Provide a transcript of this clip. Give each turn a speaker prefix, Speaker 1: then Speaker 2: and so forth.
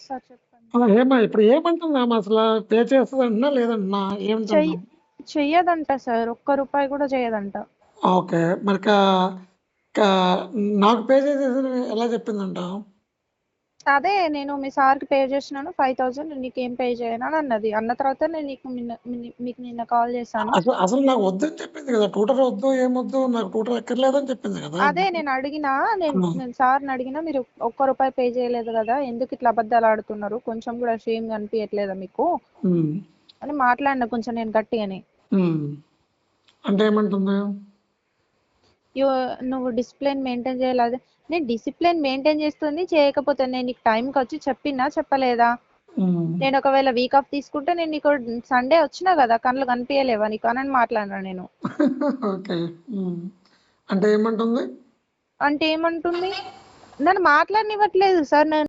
Speaker 1: Sir చెప్పండి.
Speaker 2: ఏమా ఇప్పుడు ఏమంటున్నాము అసలు పే చేస్తుందంటున్నా లేదంటున్నా ఏమంటున్నా?
Speaker 1: చెయ్యదంట సార్, ఒక్క రూపాయి కూడా చేయదంట.
Speaker 2: ఓకే, మరి నాకు పే చేసేసి ఎలా చెప్పిందంట?
Speaker 1: అదే నేను మీ సార్కి పే చేసినాను 5000, నీకేం పే చేయను అని అన్నది. అన్న తర్వాత నేను మీకు నిన్న కాల్ చేశాను.
Speaker 2: అసలు నాకు వద్దని చెప్పింది కదా, ట్యూటర్ వద్దు ఏమొద్దు, నాకు ట్యూటర్ ఎక్కర్లేదని చెప్పింది కదా.
Speaker 1: అదే నేను అడిగినా, నేను సార్ని అడిగినా, మీరు ఒక్క రూపాయి పే చేయలేదు కదా, ఎందుకు ఇట్లా అబద్ధాలు ఆడుతున్నారు, కొంచెం కూడా షేమ్ కనిపించట్లేదా మీకు అని మాట్లాడినా కొంచెం నేను గట్టిగానే.
Speaker 2: అంటే ఏమంటుంది?
Speaker 1: నువ్వు డిసిప్లిన్ మెయింటైన్ చేయాలి. నేను డిసిప్లిన్ మెయింటైన్ చేస్తుంది, చేయకపోతే నేను నీకు టైంకి వచ్చి చెప్పినా చెప్పలేదా? నేను ఒకవేళ వీక్ ఆఫ్ తీసుకుంటే నేను నీకు సండే వచ్చినా కదా, కళ్ళు కనిపించలేవా నీకు అని మాట్లాడినా నేను.
Speaker 2: ఓకే, అంటే ఏమంటుంది?
Speaker 1: నన్ను మాట్లాడనివ్వట్లేదు సార్.